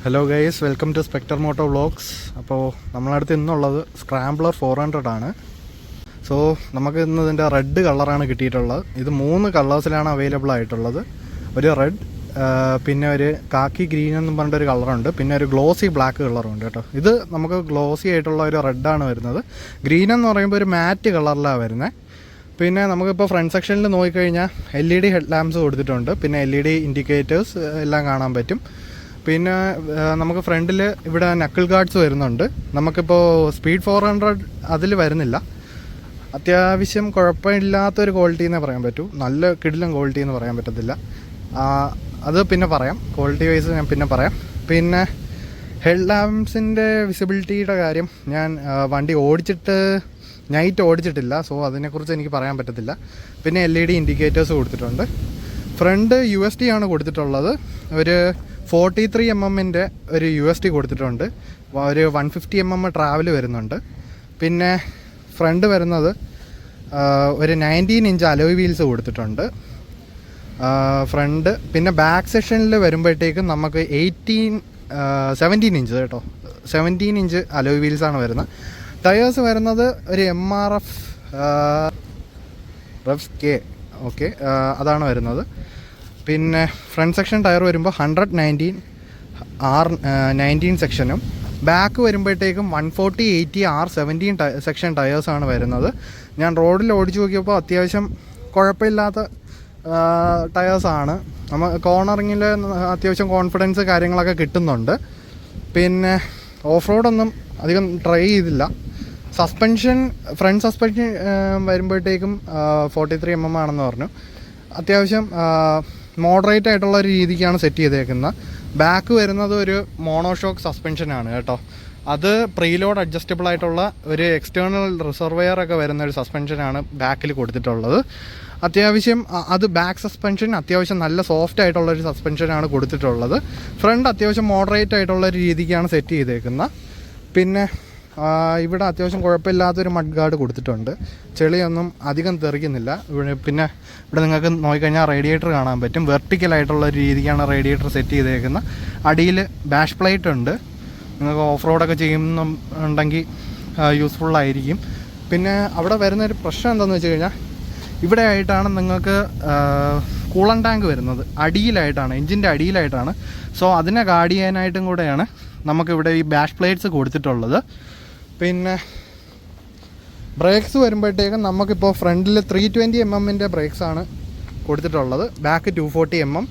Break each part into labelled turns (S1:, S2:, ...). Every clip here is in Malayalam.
S1: Hello guys, welcome to Spector Moto vlogs. അപ്പോൾ നമ്മളടുത്ത് ഇന്നുള്ളത് സ്ക്രാംബ്ലർ 400 ആണ്. സോ നമുക്ക് ഇന്ന് ഇതിൻ്റെ റെഡ് കളറാണ് കിട്ടിയിട്ടുള്ളത്. ഇത് 3 കളേഴ്സിലാണ് അവൈലബിൾ ആയിട്ടുള്ളത്. ഒരു റെഡ്, പിന്നെ ഒരു കാക്കി ഗ്രീൻ എന്നും പറഞ്ഞിട്ടൊരു കളറുണ്ട്, പിന്നെ ഒരു ഗ്ലോസി ബ്ലാക്ക് കളറുണ്ട് കേട്ടോ. ഇത് നമുക്ക് ഗ്ലോസി ആയിട്ടുള്ള ഒരു റെഡാണ് വരുന്നത്. ഗ്രീൻ എന്ന് പറയുമ്പോൾ ഒരു മാറ്റ് കളറിലാണ് വരുന്നത്. പിന്നെ നമുക്കിപ്പോൾ ഫ്രണ്ട് സെക്ഷനിൽ നോക്കിക്കഴിഞ്ഞാൽ LED ഹെഡ് ലാമ്പ്സ് കൊടുത്തിട്ടുണ്ട്, പിന്നെ LED ഇൻഡിക്കേറ്റേഴ്സ് എല്ലാം കാണാൻ പറ്റും. പിന്നെ നമുക്ക് ഫ്രണ്ടിൽ ഇവിടെ നക്കിൾ ഗാർഡ്സ് വരുന്നുണ്ട്. നമുക്കിപ്പോൾ സ്പീഡ് 400 അതിൽ വരുന്നില്ല. അത്യാവശ്യം കുഴപ്പമില്ലാത്തൊരു ക്വാളിറ്റി എന്നേ പറയാൻ പറ്റൂ. നല്ല കിടിലൻ ക്വാളിറ്റി എന്ന് പറയാൻ പറ്റത്തില്ല. അത് പിന്നെ പറയാം, ക്വാളിറ്റി വൈസ് ഞാൻ പിന്നെ പറയാം. പിന്നെ ഹെഡ് ലാമ്പ്സിൻ്റെ വിസിബിലിറ്റിയുടെ കാര്യം ഞാൻ വണ്ടി നൈറ്റ് ഓടിച്ചിട്ടില്ല, സോ അതിനെക്കുറിച്ച് എനിക്ക് പറയാൻ പറ്റത്തില്ല. പിന്നെ LED ഇൻഡിക്കേറ്റേഴ്സ് കൊടുത്തിട്ടുണ്ട്. ഫ്രണ്ട് USD ആണ് കൊടുത്തിട്ടുള്ളത്. ഒരു 43 mm ഒരു USD കൊടുത്തിട്ടുണ്ട്. ഒരു 150 mm ട്രാവൽ വരുന്നുണ്ട്. പിന്നെ ഫ്രണ്ട് വരുന്നത് ഒരു 19 ഇഞ്ച് അലോയ് വീൽസ് കൊടുത്തിട്ടുണ്ട് ഫ്രണ്ട്. പിന്നെ ബാക്ക് സെക്ഷനിൽ വരുമ്പോഴത്തേക്കും നമുക്ക് 17 ഇഞ്ച് കേട്ടോ, 17 ഇഞ്ച് അലോയ് വീൽസാണ് വരുന്നത്. ടയേഴ്സ് വരുന്നത് ഒരു MRF K, ഓക്കെ, അതാണ് വരുന്നത്. പിന്നെ ഫ്രണ്ട് സെക്ഷൻ ടയർ വരുമ്പോൾ 119 R19 സെക്ഷനും, ബാക്ക് വരുമ്പോഴത്തേക്കും 140 80 R17 സെക്ഷൻ ടയേഴ്സാണ് വരുന്നത്. ഞാൻ റോഡിൽ ഓടിച്ചു നോക്കിയപ്പോൾ അത്യാവശ്യം കുഴപ്പമില്ലാത്ത ടയേഴ്സാണ്. കോർണറിങ്ങിൽ അത്യാവശ്യം കോൺഫിഡൻസ് കാര്യങ്ങളൊക്കെ കിട്ടുന്നുണ്ട്. പിന്നെ ഓഫ് റോഡൊന്നും അധികം ട്രൈ ചെയ്തില്ല. ഫ്രണ്ട് സസ്പെൻഷൻ വരുമ്പോഴത്തേക്കും 43 mm ആണെന്ന് പറഞ്ഞു. അത്യാവശ്യം മോഡറേറ്റ് ആയിട്ടുള്ള ഒരു രീതിക്കാണ് സെറ്റ് ചെയ്തേക്കുന്നത്. ബാക്ക് വരുന്നത് ഒരു മോണോഷോക്ക് സസ്പെൻഷനാണ് കേട്ടോ. അത് പ്രീലോഡ് അഡ്ജസ്റ്റബിൾ ആയിട്ടുള്ള ഒരു എക്സ്റ്റേണൽ റിസർവെയർ ഒക്കെ വരുന്ന ഒരു സസ്പെൻഷനാണ് ബാക്കിൽ കൊടുത്തിട്ടുള്ളത്. അത്യാവശ്യം അത് ബാക്ക് സസ്പെൻഷൻ അത്യാവശ്യം നല്ല സോഫ്റ്റ് ആയിട്ടുള്ളൊരു സസ്പെൻഷനാണ് കൊടുത്തിട്ടുള്ളത്. ഫ്രണ്ട് അത്യാവശ്യം മോഡറേറ്റ് ആയിട്ടുള്ള ഒരു രീതിക്കാണ് സെറ്റ് ചെയ്തേക്കുന്നത്. പിന്നെ ഇവിടെ അത്യാവശ്യം കുഴപ്പമില്ലാത്തൊരു മഡ് ഗാർഡ് കൊടുത്തിട്ടുണ്ട്. ചെളിയൊന്നും അധികം തെറിക്കുന്നില്ല. പിന്നെ ഇവിടെ നിങ്ങൾക്ക് നോക്കിക്കഴിഞ്ഞാൽ റേഡിയേറ്റർ കാണാൻ പറ്റും. വെർട്ടിക്കലായിട്ടുള്ള ഒരു രീതിക്കാണ് റേഡിയേറ്റർ സെറ്റ് ചെയ്തേക്കുന്നത്. അടിയിൽ ബാഷ് പ്ലേറ്റ് ഉണ്ട്. നിങ്ങൾക്ക് ഓഫ് റോഡൊക്കെ ചെയ്യുന്നുണ്ടെങ്കിൽ യൂസ്ഫുള്ളായിരിക്കും. പിന്നെ അവിടെ വരുന്നൊരു പ്രശ്നം എന്താണെന്ന് വെച്ച് കഴിഞ്ഞാൽ, ഇവിടെ ആയിട്ടാണ് നിങ്ങൾക്ക് കൂളൻ ടാങ്ക് വരുന്നത്. അടിയിലായിട്ടാണ്, എൻജിൻ്റെ അടിയിലായിട്ടാണ്. സോ അതിനെ ഗാർഡ് ചെയ്യാനായിട്ടും കൂടെയാണ് നമുക്കിവിടെ ഈ ബാഷ് പ്ലേറ്റ്സ് കൊടുത്തിട്ടുള്ളത്. പിന്നെ ബ്രേക്സ് വരുമ്പോഴത്തേക്കും നമുക്കിപ്പോൾ ഫ്രണ്ടിൽ 320 mm ബ്രേക്സാണ് കൊടുത്തിട്ടുള്ളത്. Back 240 mm.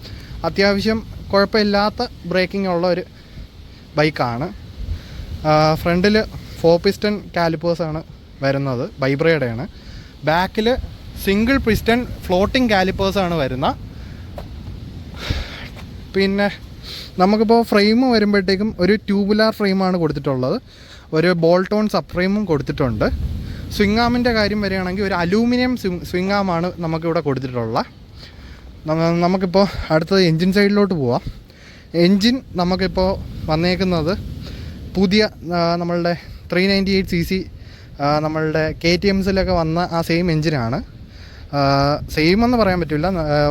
S1: അത്യാവശ്യം കുഴപ്പമില്ലാത്ത ബ്രേക്കിംഗ് ഉള്ള ഒരു ബൈക്കാണ്. ഫ്രണ്ടിൽ 4 പിസ്റ്റൺ കാലിപ്പേഴ്സാണ് വരുന്നത്, വൈബ്രയുടെയാണ്. ബാക്കിൽ സിംഗിൾ പിസ്റ്റൺ ഫ്ലോട്ടിംഗ് കാലിപ്പേഴ്സാണ് വരുന്നത്. പിന്നെ നമുക്കിപ്പോൾ ഫ്രെയിം വരുമ്പോഴത്തേക്കും ഒരു ട്യൂബുലാർ ഫ്രെയിമാണ് കൊടുത്തിട്ടുള്ളത്. ഒരു ബോൾട്ട് ഓൺ സബ് ഫ്രെയിമും കൊടുത്തിട്ടുണ്ട്. സ്വിംഗ് ആമിൻ്റെ കാര്യം വരികയാണെങ്കിൽ ഒരു അലൂമിനിയം സ്വിംഗ് ആമാണ് നമുക്കിവിടെ കൊടുത്തിട്ടുള്ളത്. നമുക്കിപ്പോൾ അടുത്തത് എൻജിൻ സൈഡിലോട്ട് പോവാം. എൻജിൻ നമുക്കിപ്പോൾ വന്നേക്കുന്നത് പുതിയ നമ്മളുടെ 398cc നമ്മളുടെ KTMസിലൊക്കെ വന്ന ആ സെയിം എൻജിനാണ്. സെയിം എന്ന് പറയാൻ പറ്റില്ല,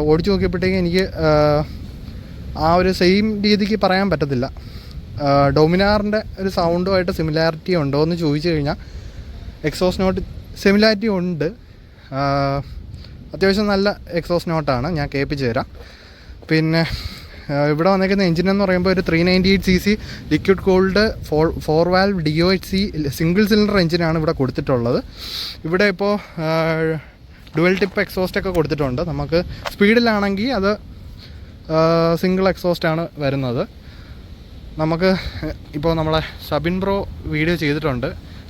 S1: ഓടിച്ചു നോക്കിയപ്പോഴത്തേക്കും എനിക്ക് ആ ഒരു സെയിം രീതിക്ക് പറയാൻ പറ്റത്തില്ല. ഡൊമിനാറിൻ്റെ ഒരു സൗണ്ടുമായിട്ട് സിമിലാരിറ്റി ഉണ്ടോ എന്ന് ചോദിച്ചു കഴിഞ്ഞാൽ എക്സോസ് നോട്ട് സിമിലാരിറ്റി ഉണ്ട്. അത്യാവശ്യം നല്ല എക്സോസ് നോട്ടാണ്, ഞാൻ കേൾപ്പിച്ച് തരാം. പിന്നെ ഇവിടെ വന്നേക്കുന്ന എഞ്ചിനെന്ന് പറയുമ്പോൾ ഒരു 398cc liquid cooled 4 valve DOHC single cylinder എഞ്ചിനാണ് ഇവിടെ കൊടുത്തിട്ടുള്ളത്. ഇവിടെ ഇപ്പോൾ ഡുവൽ ടിപ്പ് എക്സോസ്റ്റൊക്കെ കൊടുത്തിട്ടുണ്ട്. നമുക്ക് സ്പീഡിലാണെങ്കിൽ അത് സിംഗിൾ എക്സോസ്റ്റാണ് വരുന്നത്. നമുക്ക് ഇപ്പോൾ നമ്മളെ സബിൻ ബ്രോ വീഡിയോ ചെയ്തിട്ടുണ്ട്,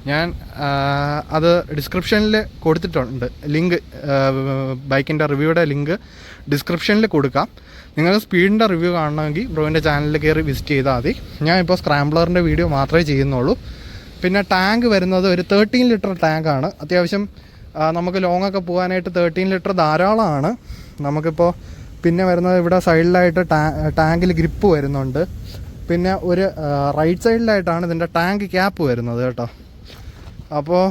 S1: ഞാൻ അത് ഡിസ്ക്രിപ്ഷനിൽ കൊടുത്തിട്ടുണ്ട്. ലിങ്ക്, ബൈക്കിൻ്റെ റിവ്യൂയുടെ ലിങ്ക് ഡിസ്ക്രിപ്ഷനിൽ കൊടുക്കാം. നിങ്ങൾ സ്പീഡിൻ്റെ റിവ്യൂ കാണണമെങ്കിൽ ബ്രോവിൻ്റെ ചാനലിൽ കയറി വിസിറ്റ് ചെയ്താൽ മതി. ഞാൻ ഇപ്പോൾ സ്ക്രാംബ്ലറിൻ്റെ വീഡിയോ മാത്രമേ ചെയ്യുന്നുള്ളൂ. പിന്നെ ടാങ്ക് വരുന്നത് ഒരു 13 ലിറ്റർ ടാങ്കാണ്. അത്യാവശ്യം നമുക്ക് ലോങ്ങൊക്കെ പോകാനായിട്ട് 13 ലിറ്റർ ധാരാളമാണ്. നമുക്കിപ്പോൾ പിന്നെ വരുന്നത് ഇവിടെ സൈഡിലായിട്ട് ടാങ്കിൽ ഗ്രിപ്പ് വരുന്നുണ്ട്. പിന്നെ ഒരു റൈറ്റ് സൈഡിലായിട്ടാണ് ഇതിൻ്റെ ടാങ്ക് ക്യാപ്പ് വരുന്നത് കേട്ടോ. അപ്പോൾ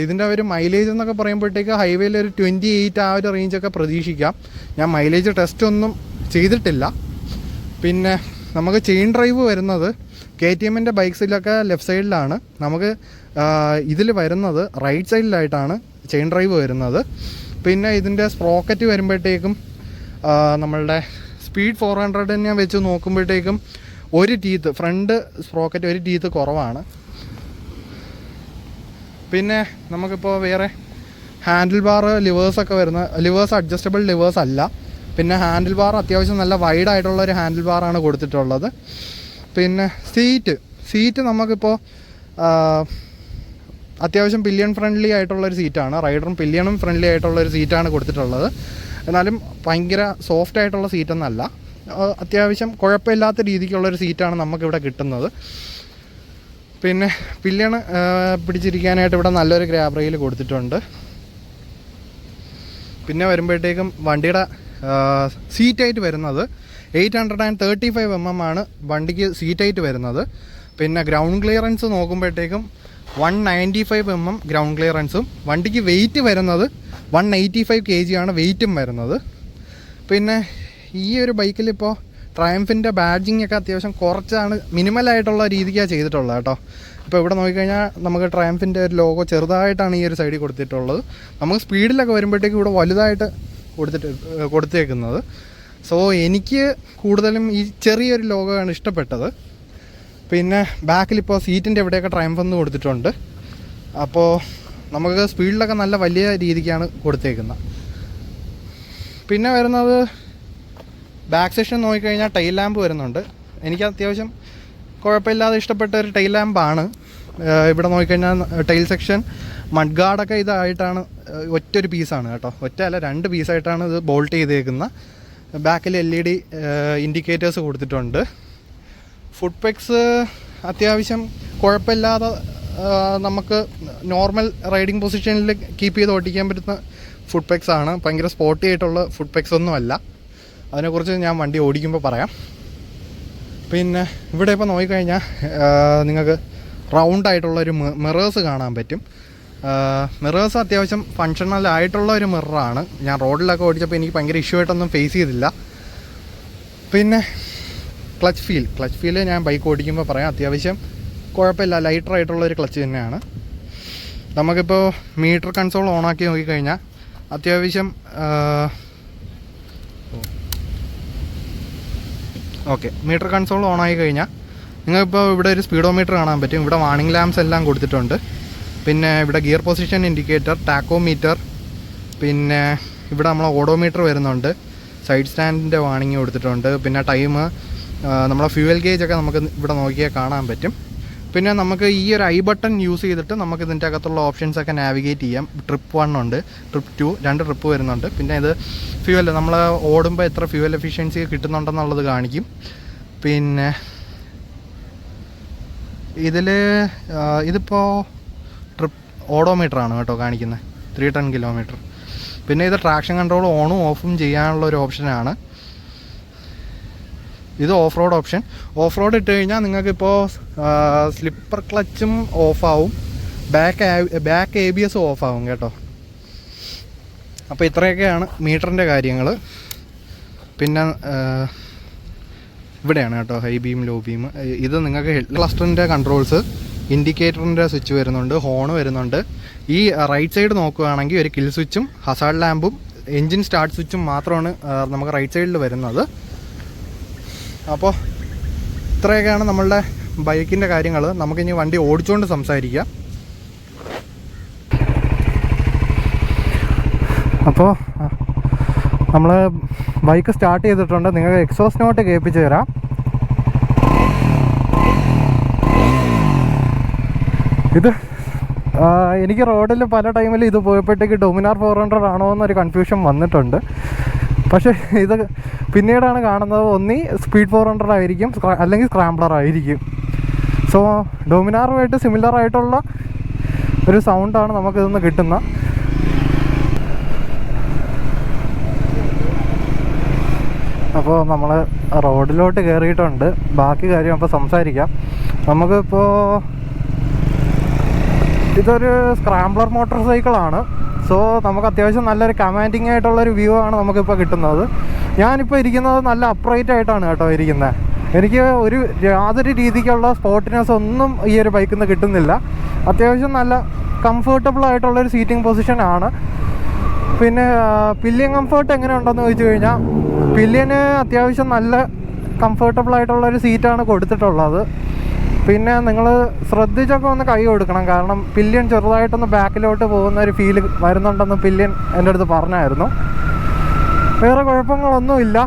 S1: ഇതിൻ്റെ ഒരു മൈലേജ് എന്നൊക്കെ പറയുമ്പോഴത്തേക്ക് ഹൈവേയിൽ ഒരു 28 ആ ഒരു റേഞ്ചൊക്കെ പ്രതീക്ഷിക്കാം. ഞാൻ മൈലേജ് ടെസ്റ്റ് ഒന്നും ചെയ്തിട്ടില്ല. പിന്നെ നമുക്ക് ചെയിൻ ഡ്രൈവ് വരുന്നത് KTM ബൈക്സിലൊക്കെ ലെഫ്റ്റ് സൈഡിലാണ്. നമുക്ക് ഇതിൽ വരുന്നത് റൈറ്റ് സൈഡിലായിട്ടാണ് ചെയിൻ ഡ്രൈവ് വരുന്നത്. പിന്നെ ഇതിൻ്റെ സ്പ്രോക്കറ്റ് വരുമ്പോഴത്തേക്കും നമ്മളുടെ സ്പീഡ് 400 ഞാൻ വെച്ച് നോക്കുമ്പോഴത്തേക്കും ഒരു ടീത്ത് ഫ്രണ്ട് സ്പ്രോക്കറ്റ് ഒരു ടീത്ത് കുറവാണ്. പിന്നെ നമുക്കിപ്പോൾ വേറെ ഹാൻഡിൽ ബാർ ലിവേഴ്സൊക്കെ വരുന്ന ലിവേഴ്സ് അഡ്ജസ്റ്റബിൾ ലിവേഴ്സ് അല്ല. പിന്നെ ഹാൻഡിൽ ബാർ അത്യാവശ്യം നല്ല വൈഡായിട്ടുള്ളൊരു ഹാൻഡിൽ ബാറാണ് കൊടുത്തിട്ടുള്ളത്. പിന്നെ സീറ്റ് നമുക്കിപ്പോൾ അത്യാവശ്യം പില്ലിയൺ ഫ്രണ്ട്ലി ആയിട്ടുള്ളൊരു സീറ്റാണ്. റൈഡറും പില്ലിയണും ഫ്രണ്ട്ലി ആയിട്ടുള്ളൊരു സീറ്റാണ് കൊടുത്തിട്ടുള്ളത്. എന്നാലും ഭയങ്കര സോഫ്റ്റ് ആയിട്ടുള്ള സീറ്റൊന്നല്ല, അത്യാവശ്യം കുഴപ്പമില്ലാത്ത രീതിക്കുള്ളൊരു സീറ്റാണ് നമുക്കിവിടെ കിട്ടുന്നത്. പിന്നെ പില്ലിയൺ പിടിച്ചിരിക്കാനായിട്ട് ഇവിടെ നല്ലൊരു ഗ്രാബ് റെയിൽ കൊടുത്തിട്ടുണ്ട്. പിന്നെ വരുമ്പോഴത്തേക്കും വണ്ടിയുടെ സീറ്റായിട്ട് വരുന്നത് 835 mm ആണ് വണ്ടിക്ക് സീറ്റായിട്ട് വരുന്നത്. പിന്നെ ഗ്രൗണ്ട് ക്ലിയറൻസ് നോക്കുമ്പോഴത്തേക്കും 195 mm ഗ്രൗണ്ട് ക്ലിയറൻസും. വണ്ടിക്ക് വെയിറ്റ് വരുന്നത് 185 kg ആണ് വെയിറ്റും വരുന്നത്. പിന്നെ ഈ ഒരു ബൈക്കിലിപ്പോൾ ട്രയംഫിൻ്റെ ബാഡ്ജിങ് ഒക്കെ അത്യാവശ്യം കുറച്ചാണ്, മിനിമലായിട്ടുള്ള രീതിക്കാണ് ചെയ്തിട്ടുള്ളത് കേട്ടോ. ഇപ്പോൾ ഇവിടെ നോക്കിക്കഴിഞ്ഞാൽ നമുക്ക് ട്രയംഫിൻ്റെ ഒരു ലോഗോ ചെറുതായിട്ടാണ് ഈ ഒരു സൈഡിൽ കൊടുത്തിട്ടുള്ളത്. നമുക്ക് സ്പീഡിലൊക്കെ വരുമ്പോഴത്തേക്കും ഇവിടെ വലുതായിട്ട് കൊടുത്തേക്കുന്നത്. സോ എനിക്ക് കൂടുതലും ഈ ചെറിയൊരു ലോഗോയാണ് ഇഷ്ടപ്പെട്ടത്. പിന്നെ ബാക്കിലിപ്പോൾ സീറ്റിൻ്റെ എവിടെയൊക്കെ ട്രയംഫ് എന്ന് കൊടുത്തിട്ടുണ്ട്. അപ്പോൾ നമുക്ക് സ്പീഡിലൊക്കെ നല്ല വലിയ രീതിക്കാണ് കൊടുത്തേക്കുന്നത്. പിന്നെ വരുന്നത് ബാക്ക് സെക്ഷൻ നോക്കിക്കഴിഞ്ഞാൽ ടൈൽ ലാമ്പ് വരുന്നുണ്ട്. എനിക്ക് അത്യാവശ്യം കുഴപ്പമില്ലാതെ ഇഷ്ടപ്പെട്ട ഒരു ടൈൽ ലാമ്പാണ്. ഇവിടെ നോക്കിക്കഴിഞ്ഞാൽ ടൈൽ സെക്ഷൻ മഡ് ഗാർഡൊക്കെ ഇതായിട്ടാണ്, ഒറ്റൊരു പീസാണ് കേട്ടോ, ഒറ്റ അല്ല 2 പീസായിട്ടാണ് ഇത് ബോൾട്ട് ചെയ്തേക്കുന്നത്. ബാക്കിൽ LED ഇൻഡിക്കേറ്റേഴ്സ് കൊടുത്തിട്ടുണ്ട്. ഫുഡ് പെക്സ് അത്യാവശ്യം കുഴപ്പമില്ലാതെ നമുക്ക് നോർമൽ റൈഡിങ് പൊസിഷനിൽ കീപ്പ് ചെയ്ത് ഓടിക്കാൻ പറ്റുന്ന ഫുഡ് പെക്സ് ആണ്. ഭയങ്കര സ്പോർട്ടി ആയിട്ടുള്ള ഫുഡ് പെക്സ് ഒന്നുമല്ല. അതിനെക്കുറിച്ച് ഞാൻ വണ്ടി ഓടിക്കുമ്പോൾ പറയാം. പിന്നെ ഇവിടെ ഇപ്പോൾ നോക്കിക്കഴിഞ്ഞാൽ നിങ്ങൾക്ക് റൗണ്ടായിട്ടുള്ളൊരു മിറേഴ്സ് കാണാൻ പറ്റും. മിറേഴ്സ് അത്യാവശ്യം ഫങ്ഷണൽ ആയിട്ടുള്ള ഒരു മിററാണ്. ഞാൻ റോഡിലൊക്കെ ഓടിച്ചപ്പോൾ എനിക്ക് ഭയങ്കര ഇഷ്യൂ ആയിട്ടൊന്നും ഫേസ് ചെയ്തില്ല. പിന്നെ ക്ലച്ച് ഫീൽ ഞാൻ ബൈക്ക് ഓടിക്കുമ്പോൾ പറയാം, അത്യാവശ്യം കുഴപ്പമില്ല, ലൈറ്ററായിട്ടുള്ളൊരു ക്ലച്ച് തന്നെയാണ്. നമുക്കിപ്പോൾ മീറ്റർ കൺസോൾ ഓണാക്കി നോക്കിക്കഴിഞ്ഞാൽ അത്യാവശ്യം ഓക്കെ, മീറ്റർ കൺസോൾ ഓണായി കഴിഞ്ഞാൽ നിങ്ങൾക്കിപ്പോൾ ഇവിടെ ഒരു സ്പീഡോമീറ്റർ കാണാൻ പറ്റും. ഇവിടെ വാർണിംഗ് ലാംപ്സ് എല്ലാം കൊടുത്തിട്ടുണ്ട്. പിന്നെ ഇവിടെ ഗിയർ പൊസിഷൻ ഇൻഡിക്കേറ്റർ, ടാക്കോമീറ്റർ, പിന്നെ ഇവിടെ നമ്മൾ ഓഡോമീറ്റർ വരുന്നുണ്ട്. സൈഡ് സ്റ്റാൻഡിൻ്റെ വാർണിംഗ് കൊടുത്തിട്ടുണ്ട്. പിന്നെ ടൈം, നമ്മളെ ഫ്യൂവൽ ഗേജൊക്കെ നമുക്ക് ഇവിടെ നോക്കിയാൽ കാണാൻ പറ്റും. പിന്നെ നമുക്ക് ഈ ഒരു ഐ ബട്ടൺ യൂസ് ചെയ്തിട്ട് നമുക്ക് ഇതിൻ്റെ അകത്തുള്ള ഓപ്ഷൻസൊക്കെ നാവിഗേറ്റ് ചെയ്യാം. ട്രിപ്പ് 1 ഉണ്ട്, ട്രിപ്പ് 2, 2 ട്രിപ്പ് വരുന്നുണ്ട്. പിന്നെ ഇത് ഫ്യൂവൽ, നമ്മൾ ഓടുമ്പോൾ എത്ര ഫ്യൂവൽ എഫിഷ്യൻസി കിട്ടുന്നുണ്ടെന്നുള്ളത് കാണിക്കും. പിന്നെ ഇതിപ്പോൾ ട്രിപ്പ് ഓഡോമീറ്ററാണ് കേട്ടോ കാണിക്കുന്നത്, 310 കിലോമീറ്റർ. പിന്നെ ഇത് ട്രാക്ഷൻ കൺട്രോൾ ഓണും ഓഫും ചെയ്യാനുള്ള ഒരു ഓപ്ഷനാണ്. ഇത് off road option. Off road ഇട്ട് കഴിഞ്ഞാൽ നിങ്ങൾക്കിപ്പോൾ സ്ലിപ്പർ ക്ലച്ചും ഓഫാവും, ബാക്ക് ABS ഓഫാവും കേട്ടോ. അപ്പോൾ ഇത്രയൊക്കെയാണ് മീറ്ററിൻ്റെ കാര്യങ്ങൾ. പിന്നെ ഇവിടെയാണ് കേട്ടോ ഹൈ ബീം, ലോ ബീം. ഇത് നിങ്ങൾക്ക് ഹെഡ് ക്ലസ്റ്ററിൻ്റെ കൺട്രോൾസ്, ഇൻഡിക്കേറ്ററിൻ്റെ സ്വിച്ച് വരുന്നുണ്ട്, ഹോൺ വരുന്നുണ്ട്. ഈ റൈറ്റ് സൈഡ് നോക്കുകയാണെങ്കിൽ ഒരു കിൽ സ്വിച്ചും ഹസാർഡ് ലാമ്പും എൻജിൻ സ്റ്റാർട്ട് സ്വിച്ചും മാത്രമാണ് നമുക്ക് റൈറ്റ് സൈഡിൽ വരുന്നത്. അപ്പോൾ ഇത്രയൊക്കെയാണ് നമ്മളുടെ ബൈക്കിൻ്റെ കാര്യങ്ങൾ. നമുക്കിനി വണ്ടി ഓടിച്ചുകൊണ്ട് സംസാരിക്കാം. അപ്പോൾ നമ്മൾ ബൈക്ക് സ്റ്റാർട്ട് ചെയ്തിട്ടുണ്ട്. നിങ്ങൾക്ക് എക്സോസ്റ്റ് നോട്ട് കേൾപ്പിച്ച് തരാം. ഇത് എനിക്ക് റോഡിൽ പല ടൈമിൽ ഇത് പോയപ്പോഴത്തേക്ക് ഡൊമിനാർ 400 ആണോ എന്നൊരു കൺഫ്യൂഷൻ വന്നിട്ടുണ്ട്. പക്ഷേ ഇത് പിന്നീടാണ് കാണുന്നത്, ഒന്നി സ്പീഡ് 400 ആയിരിക്കും, അല്ലെങ്കിൽ സ്ക്രാംബ്ലർ ആയിരിക്കും. സോ ഡൊമിനാറുമായിട്ട് സിമിലർ ആയിട്ടുള്ള ഒരു സൗണ്ടാണ് നമുക്കിതൊന്ന് കിട്ടുന്നത്. അപ്പോൾ നമ്മൾ റോഡിലോട്ട് കയറിയിട്ടുണ്ട്. ബാക്കി കാര്യം അപ്പോൾ സംസാരിക്കാം. നമുക്കിപ്പോൾ ഇതൊരു സ്ക്രാംബ്ലർ മോട്ടോർ സൈക്കിളാണ്. സോ നമുക്ക് അത്യാവശ്യം നല്ലൊരു കമാൻഡിങ് ആയിട്ടുള്ളൊരു വ്യൂ ആണ് നമുക്കിപ്പോൾ കിട്ടുന്നത്. ഞാനിപ്പോൾ ഇരിക്കുന്നത് നല്ല അപ്രൈറ്റ് ആയിട്ടാണ് കേട്ടോ ഇരിക്കുന്നത്. എനിക്ക് യാതൊരു രീതിക്കുള്ള സ്പോർട്ടിനെസ് ഒന്നും ഈ ഒരു ബൈക്കിൽ നിന്ന് കിട്ടുന്നില്ല. അത്യാവശ്യം നല്ല കംഫർട്ടബിൾ ആയിട്ടുള്ളൊരു സീറ്റിംഗ് പൊസിഷനാണ്. പിന്നെ പില്ലിയൻ കംഫർട്ട് എങ്ങനെ ഉണ്ടെന്ന് ചോദിച്ചു കഴിഞ്ഞാൽ, പില്ലിയന് അത്യാവശ്യം നല്ല കംഫർട്ടബിൾ ആയിട്ടുള്ളൊരു സീറ്റാണ് കൊടുത്തിട്ടുള്ളത്. പിന്നെ നിങ്ങൾ ശ്രദ്ധിച്ചൊക്കെ ഒന്ന് കൈ കൊടുക്കണം, കാരണം പില്ലിയൻ ചെറുതായിട്ടൊന്ന് ബാക്കിലോട്ട് പോകുന്ന ഒരു ഫീൽ വരുന്നുണ്ടെന്ന് പില്ലിയൻ എൻ്റെ അടുത്ത് പറഞ്ഞായിരുന്നു. വേറെ കുഴപ്പങ്ങളൊന്നുമില്ല.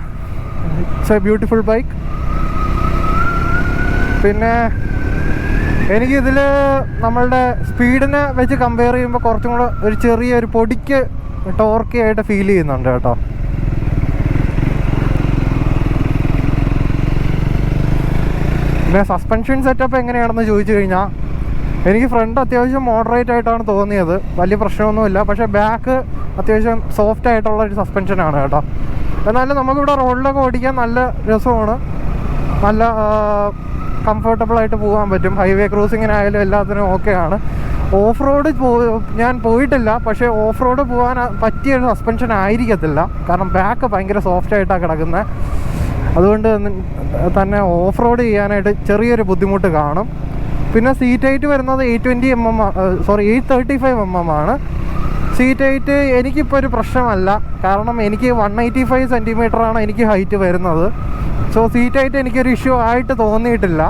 S1: It's a beautiful bike. പിന്നെ എനിക്കിതിൽ നമ്മളുടെ സ്പീഡിനെ വെച്ച് കമ്പയർ ചെയ്യുമ്പോൾ കുറച്ചും കൂടെ ഒരു ചെറിയൊരു പൊടിക്ക് ടോർക്കി ആയിട്ട് ഫീൽ ചെയ്യുന്നുണ്ട് കേട്ടോ. പിന്നെ സസ്പെൻഷൻ സെറ്റപ്പ് എങ്ങനെയാണെന്ന് ചോദിച്ചു കഴിഞ്ഞാൽ, എനിക്ക് ഫ്രണ്ട് അത്യാവശ്യം മോഡറേറ്റ് ആയിട്ടാണ് തോന്നിയത്, വലിയ പ്രശ്നമൊന്നുമില്ല. പക്ഷേ ബാക്ക് അത്യാവശ്യം സോഫ്റ്റ് ആയിട്ടുള്ളൊരു സസ്പെൻഷനാണ് കേട്ടോ. എന്നാലും നമുക്കിവിടെ റോഡിലൊക്കെ ഓടിക്കാൻ നല്ല രസമാണ്, നല്ല കംഫർട്ടബിളായിട്ട് പോകാൻ പറ്റും. ഹൈവേ ക്രൂസിങ്ങിനായാലും എല്ലാത്തിനും ഓക്കെയാണ്. ഓഫ് റോഡ് ഞാൻ പോയിട്ടില്ല, പക്ഷേ ഓഫ് റോഡ് പോകാൻ പറ്റിയൊരു സസ്പെൻഷൻ ആയിരിക്കത്തില്ല, കാരണം ബാക്ക് ഭയങ്കര സോഫ്റ്റ് ആയിട്ടാണ് കിടക്കുന്നത്. അതുകൊണ്ട് തന്നെ ഓഫ് റോഡ് ചെയ്യാനായിട്ട് ചെറിയൊരു ബുദ്ധിമുട്ട് കാണും. പിന്നെ സീറ്റ് ഹൈറ്റ് വരുന്നത് 835 mm ആണ്. സീറ്റ് ഹൈറ്റ് എനിക്കിപ്പോൾ ഒരു പ്രശ്നമല്ല, കാരണം എനിക്ക് 185 സെൻറ്റിമീറ്ററാണ് എനിക്ക് ഹൈറ്റ് വരുന്നത്. സോ സീറ്റ് ഹൈറ്റ് എനിക്കൊരു ഇഷ്യൂ ആയിട്ട് തോന്നിയിട്ടില്ല.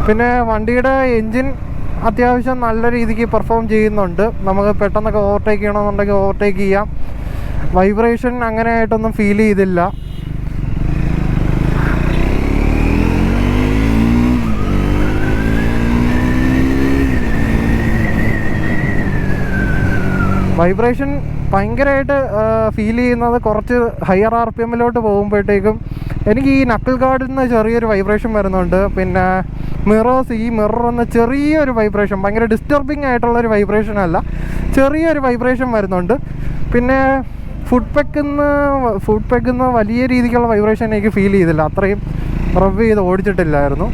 S1: പിന്നെ വണ്ടിയുടെ എൻജിൻ അത്യാവശ്യം നല്ല രീതിക്ക് പെർഫോം ചെയ്യുന്നുണ്ട്. നമുക്ക് പെട്ടെന്നൊക്കെ ഓവർടേക്ക് ചെയ്യണമെന്നുണ്ടെങ്കിൽ ഓവർടേക്ക് ചെയ്യാം. വൈബ്രേഷൻ അങ്ങനെ ആയിട്ടൊന്നും ഫീൽ ചെയ്തില്ല. വൈബ്രേഷൻ ഭയങ്കരമായിട്ട് ഫീൽ ചെയ്യുന്നത് കുറച്ച് ഹയർ RPM പോകുമ്പോഴത്തേക്കും എനിക്ക് ഈ നക്കിൾ ഗാർഡിൽ നിന്ന് ചെറിയൊരു വൈബ്രേഷൻ വരുന്നുണ്ട്. പിന്നെ ഈ മിററിന്ന് ചെറിയൊരു വൈബ്രേഷൻ, ഭയങ്കര ഡിസ്റ്റർബിങ് ആയിട്ടുള്ളൊരു വൈബ്രേഷൻ അല്ല, ചെറിയൊരു വൈബ്രേഷൻ വരുന്നുണ്ട്. പിന്നെ ഫുഡ് പെക്കിന്ന് വലിയ രീതിക്കുള്ള വൈബ്രേഷൻ എനിക്ക് ഫീൽ ചെയ്തില്ല, അത്രയും റവ് ചെയ്ത് ഓടിച്ചിട്ടില്ലായിരുന്നു.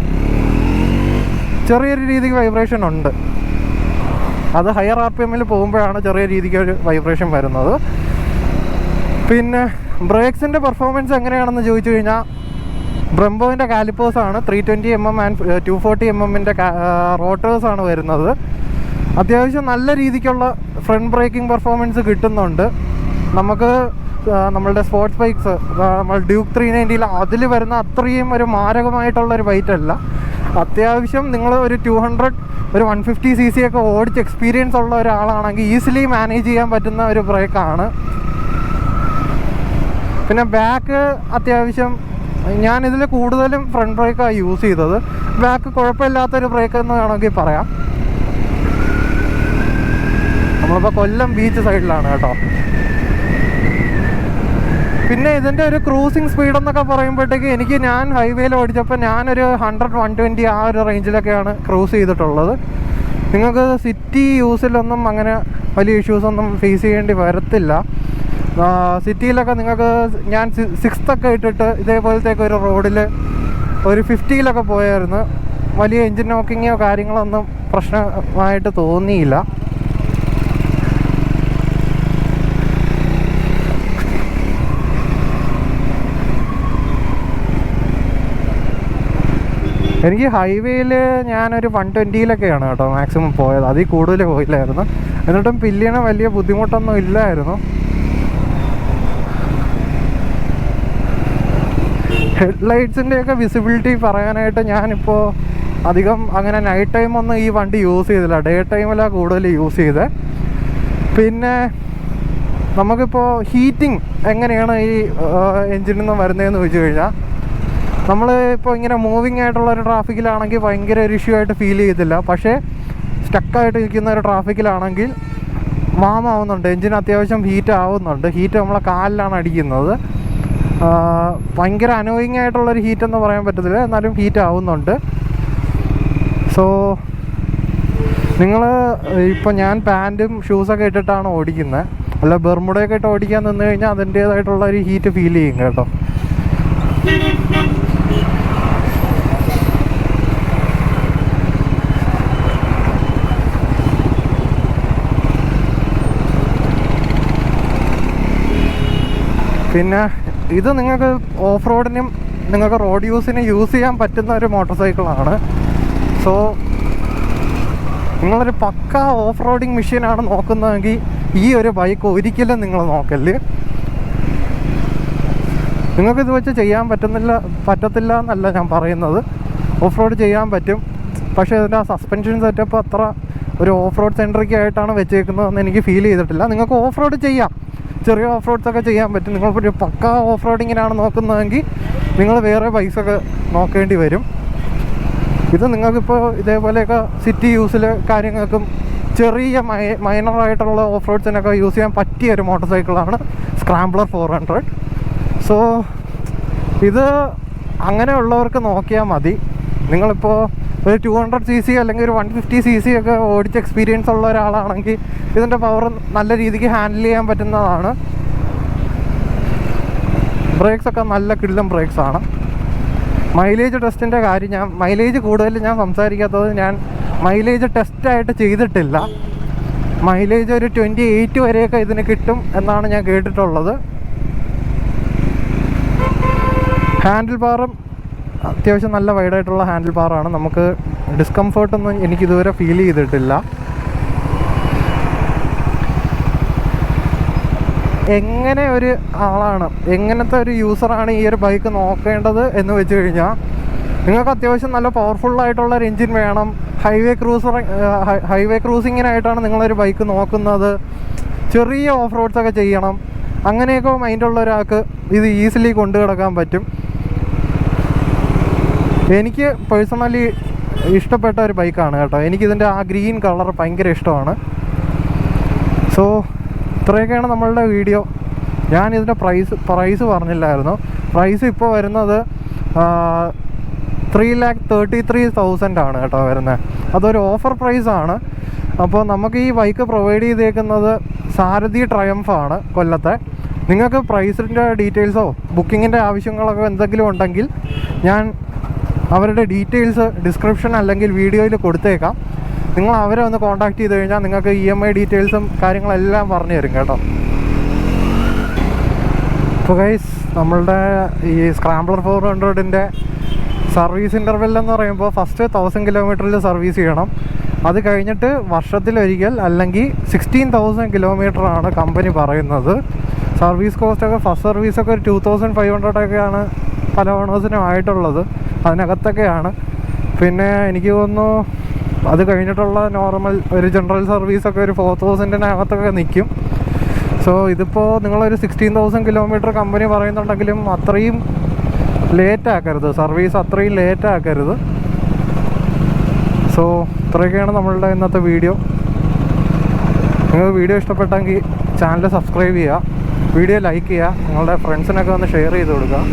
S1: ചെറിയൊരു രീതിക്ക് വൈബ്രേഷൻ ഉണ്ട്, അത് ഹയർ RPM പോകുമ്പോഴാണ് ചെറിയ രീതിക്ക് ഒരു വൈബ്രേഷൻ വരുന്നത്. പിന്നെ ബ്രേക്സിൻ്റെ പെർഫോമൻസ് എങ്ങനെയാണെന്ന് ചോദിച്ചു കഴിഞ്ഞാൽ, ബ്രംബോവിൻ്റെ കാലിപ്പേഴ്സാണ് 320 mm ആൻഡ് 240 mm റോട്ടേഴ്സാണ് വരുന്നത്. അത്യാവശ്യം നല്ല രീതിക്കുള്ള ഫ്രണ്ട് ബ്രേക്കിംഗ് പെർഫോമൻസ് കിട്ടുന്നുണ്ട്. നമുക്ക് നമ്മളുടെ സ്പോർട്സ് ബൈക്സ്, നമ്മൾ ഡ്യൂക്ക് 390 അതിൽ വരുന്ന അത്രയും ഒരു മാരകമായിട്ടുള്ളൊരു ബൈറ്റല്ല. അത്യാവശ്യം നിങ്ങൾ ഒരു 150 cc ഒക്കെ ഓടിച്ച് എക്സ്പീരിയൻസ് ഉള്ള ഒരാളാണെങ്കിൽ ഈസിലി മാനേജ് ചെയ്യാൻ പറ്റുന്ന ഒരു ബ്രേക്കാണ്. പിന്നെ ബാക്ക് അത്യാവശ്യം ഞാനിതിൽ കൂടുതലും ഫ്രണ്ട് ബ്രേക്കാണ് യൂസ് ചെയ്തത്. ബാക്ക് കുഴപ്പമില്ലാത്തൊരു ബ്രേക്ക് എന്ന് വേണമെങ്കിൽ പറയാം. നമ്മളിപ്പോൾ കൊല്ലം ബീച്ച് സൈഡിലാണ് കേട്ടോ. പിന്നെ ഇതിൻ്റെ ഒരു ക്രൂസിങ് സ്പീഡ് എന്നൊക്കെ പറയുമ്പോഴത്തേക്ക് ഞാൻ ഹൈവേയിൽ ഓടിച്ചപ്പോൾ ഞാനൊരു 100-120 ആ ഒരു റേഞ്ചിലൊക്കെയാണ് ക്രൂസ് ചെയ്തിട്ടുള്ളത്. നിങ്ങൾക്ക് സിറ്റി യൂസിലൊന്നും അങ്ങനെ വലിയ ഇഷ്യൂസൊന്നും ഫേസ് ചെയ്യേണ്ടി വരത്തില്ല. സിറ്റിയിലൊക്കെ നിങ്ങൾക്ക് ഞാൻ 6th ഒക്കെ ഇട്ടിട്ട് ഇതേപോലത്തേക്ക് ഒരു റോഡിൽ ഒരു 50-ലൊക്കെ പോയായിരുന്നു. വലിയ എൻജിൻ നോക്കിങ്ങോ കാര്യങ്ങളൊന്നും പ്രശ്നമായിട്ട് തോന്നിയില്ല. എനിക്ക് ഹൈവേയിൽ ഞാനൊരു 120-ലൊക്കെയാണ് കേട്ടോ മാക്സിമം പോയത്, അതിൽ കൂടുതൽ പോയില്ലായിരുന്നു. എന്നിട്ടും പില്ലിയന് വലിയ ബുദ്ധിമുട്ടൊന്നും ഇല്ലായിരുന്നു. ഹെഡ്ലൈറ്റ്സിൻ്റെയൊക്കെ വിസിബിലിറ്റി പറയാനായിട്ട് ഞാനിപ്പോൾ അധികം അങ്ങനെ നൈറ്റ് ടൈമൊന്നും ഈ വണ്ടി യൂസ് ചെയ്തില്ല, ഡേ ടൈമിലാണ് കൂടുതൽ യൂസ് ചെയ്തത്. പിന്നെ നമുക്കിപ്പോൾ ഹീറ്റിംഗ് എങ്ങനെയാണ് ഈ എൻജിനിൽ നിന്ന് വരുന്നതെന്ന് ചോദിച്ചു കഴിഞ്ഞാൽ, നമ്മൾ ഇപ്പോൾ ഇങ്ങനെ മൂവിങ് ആയിട്ടുള്ളൊരു ട്രാഫിക്കിലാണെങ്കിൽ ഭയങ്കര ഒരു ഇഷ്യൂ ആയിട്ട് ഫീൽ ചെയ്തില്ല. പക്ഷേ സ്റ്റക്കായിട്ട് ഇരിക്കുന്ന ഒരു ട്രാഫിക്കിലാണെങ്കിൽ വാമാവുന്നുണ്ട്, എൻജിൻ അത്യാവശ്യം ഹീറ്റ് ആവുന്നുണ്ട്. ഹീറ്റ് നമ്മളെ കാലിലാണ് അടിക്കുന്നത്. ഭയങ്കര അനോയിങ് ആയിട്ടുള്ളൊരു ഹീറ്റെന്ന് പറയാൻ പറ്റത്തില്ല, എന്നാലും ഹീറ്റ് ആവുന്നുണ്ട്. സോ നിങ്ങൾ ഇപ്പോൾ ഞാൻ പാൻറ്റും ഷൂസൊക്കെ ഇട്ടിട്ടാണ് ഓടിക്കുന്നത്, അല്ല ബെർമുഡയൊക്കെ ഇട്ട് ഓടിക്കാൻ നിന്ന് കഴിഞ്ഞാൽ അതിൻ്റേതായിട്ടുള്ളൊരു ഹീറ്റ് ഫീൽ ചെയ്യും കേട്ടോ. പിന്നെ ഇത് നിങ്ങൾക്ക് ഓഫ് റോഡിനും നിങ്ങൾക്ക് റോഡ് യൂസിന് യൂസ് ചെയ്യാൻ പറ്റുന്ന ഒരു മോട്ടോർ സൈക്കിളാണ്. സോ നിങ്ങളൊരു പക്ക ഓഫ് റോഡിങ് മെഷീനാണ് നോക്കുന്നതെങ്കിൽ ഈ ഒരു ബൈക്ക് ഒരിക്കലും നിങ്ങൾ നോക്കല്ല്. നിങ്ങൾക്കിത് വെച്ച് ചെയ്യാൻ പറ്റത്തില്ല എന്നല്ല ഞാൻ പറയുന്നത്. ഓഫ് റോഡ് ചെയ്യാൻ പറ്റും. പക്ഷേ ഇതിൻ്റെ സസ്പെൻഷൻ സെറ്റപ്പ് അത്ര ഒരു ഓഫ് റോഡ് സെൻട്രിക് ആയിട്ടാണ് വെച്ചേക്കുന്നതെന്ന് എനിക്ക് ഫീൽ ചെയ്തിട്ടില്ല. നിങ്ങൾക്ക് ഓഫ് റോഡ് ചെയ്യാം, ചെറിയ ഓഫ് റോഡ്സൊക്കെ ചെയ്യാൻ പറ്റും. നിങ്ങൾക്കൊരു പക്ക ഓഫ് റോഡിങ്ങിനാണ് നോക്കുന്നതെങ്കിൽ നിങ്ങൾ വേറെ ബൈക്സൊക്കെ നോക്കേണ്ടി വരും. ഇത് നിങ്ങൾക്കിപ്പോൾ ഇതേപോലെയൊക്കെ സിറ്റി യൂസിൽ കാര്യങ്ങൾക്കും ചെറിയ മൈനറായിട്ടുള്ള ഓഫ് റോഡ്സിനൊക്കെ യൂസ് ചെയ്യാൻ പറ്റിയ ഒരു മോട്ടോർ സൈക്കിളാണ് സ്ക്രാംബ്ലർ 400. സോ ഇത് അങ്ങനെയുള്ളവർക്ക് നോക്കിയാൽ മതി. നിങ്ങളിപ്പോൾ ഒരു 200cc അല്ലെങ്കിൽ ഒരു 150cc ഒക്കെ ഓടിച്ച് എക്സ്പീരിയൻസ് ഉള്ള ഒരാളാണെങ്കിൽ ഇതിൻ്റെ പവർ നല്ല രീതിക്ക് ഹാൻഡിൽ ചെയ്യാൻ പറ്റുന്നതാണ്. ബ്രേക്സൊക്കെ നല്ല കിടിലൻ ബ്രേക്സാണ്. മൈലേജ് ടെസ്റ്റിൻ്റെ കാര്യം മൈലേജ് കൂടുതൽ ഞാൻ സംസാരിക്കാത്തത്, ഞാൻ മൈലേജ് ടെസ്റ്റായിട്ട് ചെയ്തിട്ടില്ല. മൈലേജ് ഒരു 28 വരെയൊക്കെ ഇതിന് കിട്ടും എന്നാണ് ഞാൻ കേട്ടിട്ടുള്ളത്. ഹാൻഡിൽ ബാറും അത്യാവശ്യം നല്ല വൈഡായിട്ടുള്ള ഹാൻഡിൽ ബാറാണ്. നമുക്ക് ഡിസ്കംഫേർട്ടൊന്നും എനിക്കിതുവരെ ഫീൽ ചെയ്തിട്ടില്ല. എങ്ങനെ ഒരു ആളാണ്, എങ്ങനത്തെ ഒരു യൂസറാണ് ഈ ഒരു ബൈക്ക് നോക്കേണ്ടത് എന്ന് വെച്ച് കഴിഞ്ഞാൽ, നിങ്ങൾക്ക് അത്യാവശ്യം നല്ല പവർഫുള്ളായിട്ടുള്ള ഒരു എൻജിൻ വേണം. ഹൈവേ ക്രൂസിങ്ങിനായിട്ടാണ് നിങ്ങളൊരു ബൈക്ക് നോക്കുന്നത്. ചെറിയ ഓഫ് റോഡ്സൊക്കെ ചെയ്യണം. അങ്ങനെയൊക്കെ മൈൻഡുള്ള ഒരാൾക്ക് ഇത് ഈസിലി കൊണ്ടു കിടക്കാൻ പറ്റും. എനിക്ക് പേഴ്സണലി ഇഷ്ടപ്പെട്ട ഒരു ബൈക്കാണ് കേട്ടോ. എനിക്കിതിൻ്റെ ആ ഗ്രീൻ കളർ ഭയങ്കര ഇഷ്ടമാണ്. സോ ഇത്രയൊക്കെയാണ് നമ്മളുടെ വീഡിയോ. ഞാനിതിൻ്റെ പ്രൈസ് പറഞ്ഞില്ലായിരുന്നു. പ്രൈസ് ഇപ്പോൾ വരുന്നത് 3,33,000 ആണ് കേട്ടോ വരുന്നത്. അതൊരു ഓഫർ പ്രൈസാണ്. അപ്പോൾ നമുക്ക് ഈ ബൈക്ക് പ്രൊവൈഡ് ചെയ്തേക്കുന്നത് സാരഥി ട്രയംഫാണ് കൊല്ലത്തെ. നിങ്ങൾക്ക് പ്രൈസിൻ്റെ ഡീറ്റെയിൽസോ ബുക്കിങ്ങിൻ്റെ ആവശ്യങ്ങളൊക്കെ എന്തെങ്കിലും ഉണ്ടെങ്കിൽ ഞാൻ അവരുടെ ഡീറ്റെയിൽസ് ഡിസ്ക്രിപ്ഷൻ അല്ലെങ്കിൽ വീഡിയോയിൽ കൊടുത്തേക്കാം. നിങ്ങൾ അവരെ ഒന്ന് കോൺടാക്ട് ചെയ്ത് കഴിഞ്ഞാൽ നിങ്ങൾക്ക് EMI ഡീറ്റെയിൽസും കാര്യങ്ങളെല്ലാം പറഞ്ഞു തരും കേട്ടോ. അപ്പോൾ ഗൈസ്, നമ്മളുടെ ഈ സ്ക്രാംബ്ലർ 400ൻ്റെ സർവീസ് ഇൻ്റർവെൽ എന്ന് പറയുമ്പോൾ ഫസ്റ്റ് 1000 കിലോമീറ്ററിൽ സർവീസ് ചെയ്യണം. അത് കഴിഞ്ഞിട്ട് വർഷത്തിലൊരിക്കൽ അല്ലെങ്കിൽ 16,000 കിലോമീറ്ററാണ് കമ്പനി പറയുന്നത്. സർവീസ് കോസ്റ്റൊക്കെ ഫസ്റ്റ് സർവീസൊക്കെ ഒരു 2,500 പല ഓണേഴ്സിനും ആയിട്ടുള്ളത്. അതിനകത്തൊക്കെയാണ്. പിന്നെ എനിക്ക് തോന്നുന്നു അത് കഴിഞ്ഞിട്ടുള്ള നോർമൽ ഒരു ജനറൽ സർവീസൊക്കെ ഒരു 4,000-നകത്തൊക്കെ നിൽക്കും. സോ ഇതിപ്പോൾ നിങ്ങളൊരു 16,000 കിലോമീറ്റർ കമ്പനി പറയുന്നുണ്ടെങ്കിലും അത്രയും ലേറ്റ് ആക്കരുത്, സർവീസ് അത്രയും ലേറ്റ് ആക്കരുത്. സോ ഇത്രയൊക്കെയാണ് നമ്മളുടെ ഇന്നത്തെ വീഡിയോ. നിങ്ങൾക്ക് വീഡിയോ ഇഷ്ടപ്പെട്ടെങ്കിൽ ചാനൽ സബ്സ്ക്രൈബ് ചെയ്യുക, വീഡിയോ ലൈക്ക് ചെയ്യുക, നിങ്ങളുടെ ഫ്രണ്ട്സിനൊക്കെ ഒന്ന് ഷെയർ ചെയ്ത് കൊടുക്കുക.